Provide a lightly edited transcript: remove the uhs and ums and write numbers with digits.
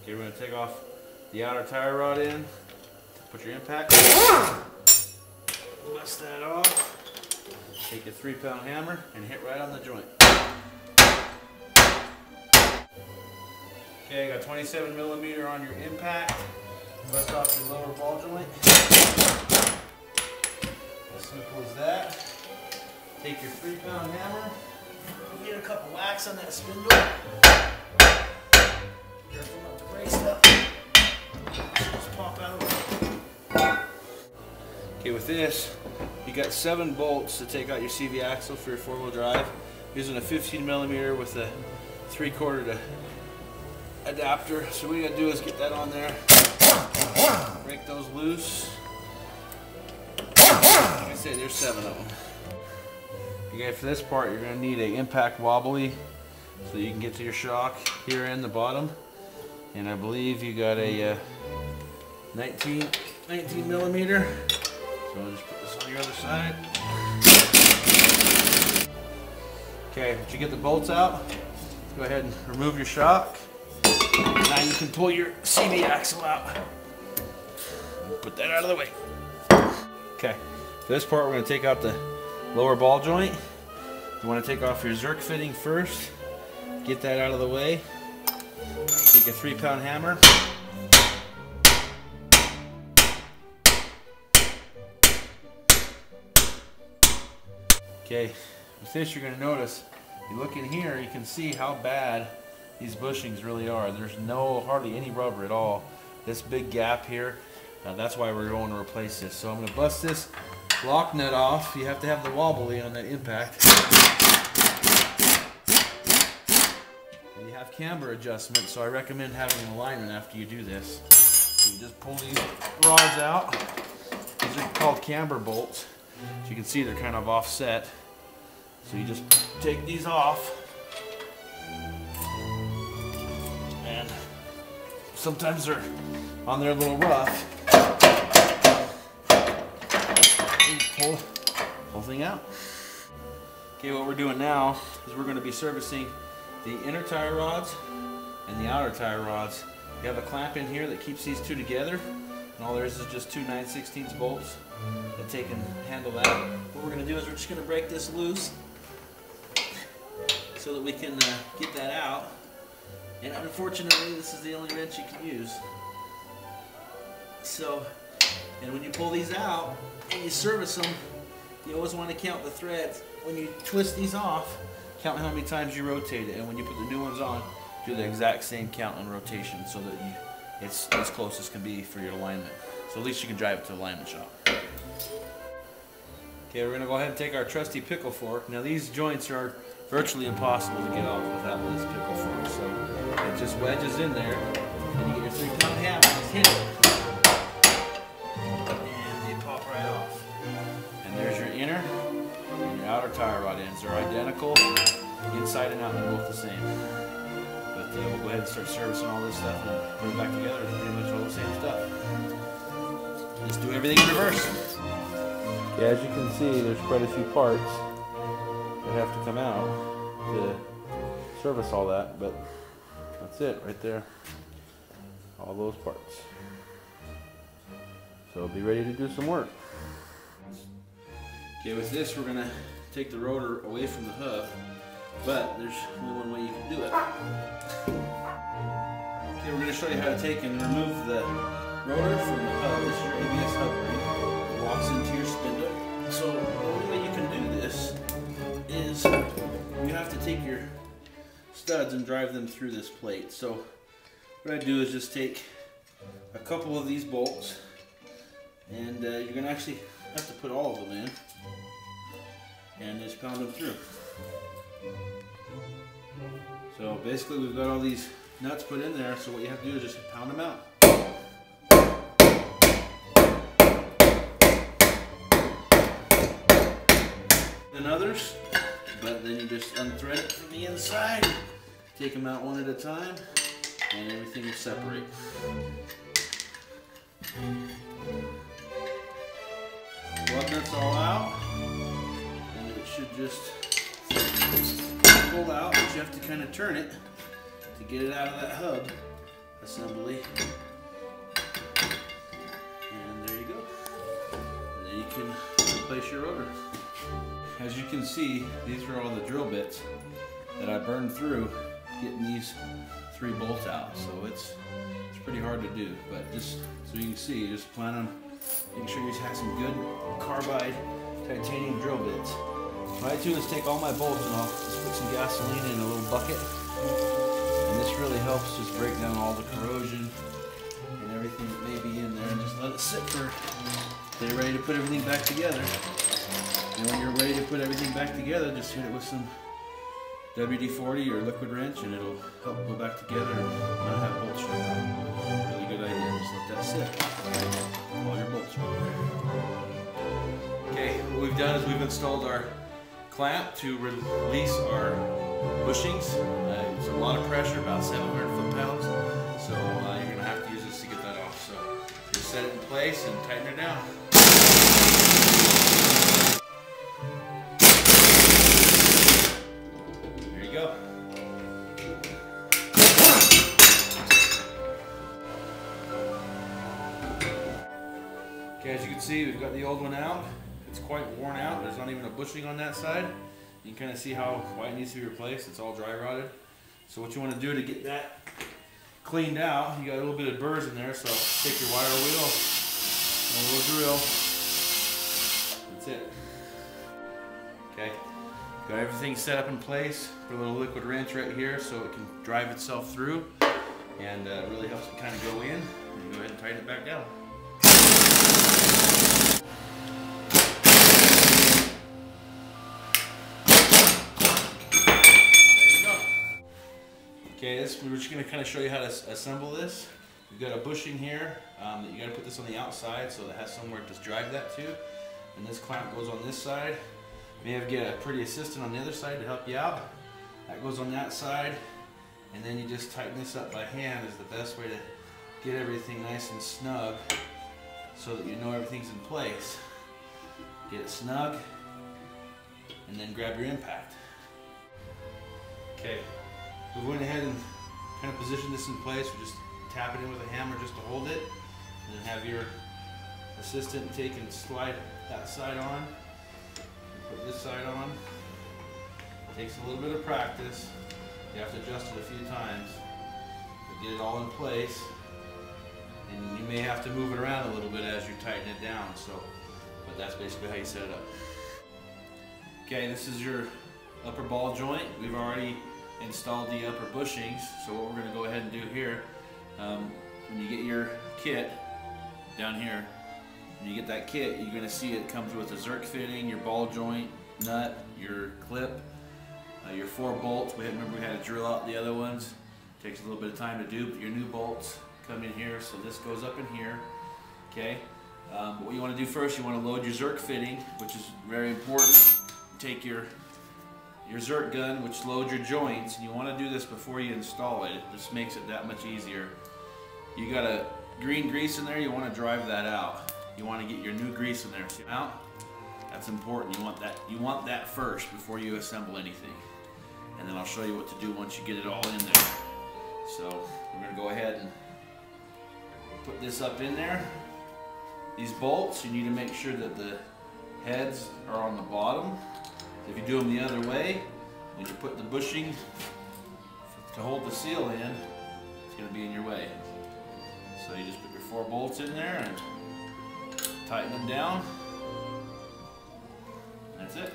Okay, we're going to take off the outer tie rod in, put your impact, bust that off, take a 3-pound hammer and hit right on the joint. Okay, I got 27 millimeter on your impact, bust off your lower ball joint. As simple as that. Take your 3-pound hammer, get a couple whacks on that spindle. Careful not to break stuff. Just pop out of it. Okay, with this, you got 7 bolts to take out your CV axle for your 4-wheel drive. Using a 15 millimeter with a 3/4 adapter. So what you gotta do is get that on there, break those loose. Like I said, there's 7 of them. Okay, for this part, you're gonna need an impact wobbly so you can get to your shock here in the bottom. And I believe you got a 19 millimeter. So I'll just put this on your other side. Okay, once you get the bolts out, go ahead and remove your shock. Now you can pull your CV axle out. Put that out of the way. Okay, for this part we're going to take out the lower ball joint. You want to take off your Zerk fitting first. Get that out of the way. Take a 3-pound hammer. Okay, with this you're going to notice, you look in here, you can see how bad these bushings really are. There's hardly any rubber at all. This big gap here, that's why we're going to replace this. So I'm going to bust this lock nut off. You have to have the wobbly on that impact. And you have camber adjustment, so I recommend having an alignment after you do this. So you just pull these rods out. These are called camber bolts. As you can see, they're kind of offset. So you just take these off. And sometimes they're on there a little rough. And pull the whole thing out. Okay, what we're doing now is we're going to be servicing the inner tie rods and the outer tie rods. You have a clamp in here that keeps these two together. And all there is just 2 9/16 bolts that take and handle that. What we're going to do is we're just going to break this loose so that we can get that out. And unfortunately, this is the only wrench you can use. So, and when you pull these out and you service them, you always want to count the threads. When you twist these off, count how many times you rotate it. And when you put the new ones on, do the exact same count on rotation so that it's as close as can be for your alignment. So at least you can drive it to the alignment shop. Okay, we're going to go ahead and take our trusty pickle fork. Now these joints are virtually impossible to get off without this pickle fork. So it just wedges in there, and you get your 3-pound hammer, just hit it, and they pop right off. And there's your inner and your outer tie rod ends. They're identical, inside and out, they're both the same. But we'll go ahead and start servicing all this stuff and put it back together. It's pretty much all the same stuff. Just do everything in reverse. Okay, as you can see, there's quite a few parts that have to come out to service all that, but that's it right there. All those parts. So be ready to do some work. Okay, with this we're going to take the rotor away from the hub, but there's only one way you can do it. Okay, we're going to show you how to take and remove the rotor from the hub. This is your ABS hub ring. It walks into your spindle. So the only way you can do this is you have to take your studs and drive them through this plate. So what I do is just take a couple of these bolts, and you're going to actually have to put all of them in and just pound them through. So basically we've got all these nuts put in there, so what you have to do is just pound them out. And others, but then you just unthread it from the inside, take them out one at a time, and everything will separate. Lug nuts all out, and it should just pull out, but you have to kind of turn it to get it out of that hub assembly. And there you go. And then you can replace your rotor. As you can see, these are all the drill bits that I burned through getting these 3 bolts out. So it's pretty hard to do, but just so you can see, just plan on making sure you have some good carbide titanium drill bits. What I do is take all my bolts and I'll just put some gasoline in a little bucket, and this really helps just break down all the corrosion and everything that may be in there, and just let it sit for they're ready to put everything back together. And when you're ready to put everything back together, just hit it with some WD-40 or liquid wrench, and it'll help go back together and not have bolts showing up. Really good idea. Just let that sit while your bolts are there. Okay, what we've done is we've installed our clamp to release our bushings. It's a lot of pressure, about 700 foot-pounds. So you're going to have to use this to get that off. So just set it in place and tighten it down. Go. Okay, as you can see, we've got the old one out. It's quite worn out. There's not even a bushing on that side. You can kind of see why it needs to be replaced. It's all dry rotted. So what you want to do to get that cleaned out, you got a little bit of burrs in there, so take your wire wheel and a little drill. That's it. Okay. Got everything set up in place. Put a little liquid wrench right here so it can drive itself through, and it really helps it kind of go in. And go ahead and tighten it back down. There you go. Okay, we're just going to kind of show you how to assemble this. We've got a bushing here that you got to put this on the outside so it has somewhere to drive that to, and this clamp goes on this side. You may have to get a pretty assistant on the other side to help you out. That goes on that side, and then you just tighten this up by hand is the best way to get everything nice and snug so that you know everything's in place. Get it snug, and then grab your impact. Okay, we went ahead and kind of positioned this in place. We just tap it in with a hammer just to hold it, and then have your assistant take and slide that side on. Put this side on. It takes a little bit of practice. You have to adjust it a few times to get it all in place. And you may have to move it around a little bit as you tighten it down. But that's basically how you set it up. Okay, this is your upper ball joint. We've already installed the upper bushings. So what we're going to go ahead and do here, when you get your kit down here, when you get that kit, you're going to see it comes with a Zerk fitting, your ball joint, nut, your clip, your 4 bolts. Remember we had to drill out the other ones. Takes a little bit of time to do, but your new bolts come in here. So this goes up in here. Okay. What you want to do first, you want to load your Zerk fitting, which is very important. Take your Zerk gun, which loads your joints, and you want to do this before you install it. It just makes it that much easier. You got a green grease in there. You want to drive that out. You want to get your new grease in there. See out? That's important. You want that first before you assemble anything. And then I'll show you what to do once you get it all in there. So we're going to go ahead and put this up in there. These bolts, you need to make sure that the heads are on the bottom. If you do them the other way, when you put the bushing to hold the seal in, it's going to be in your way. So you just put your 4 bolts in there and tighten them down. That's it.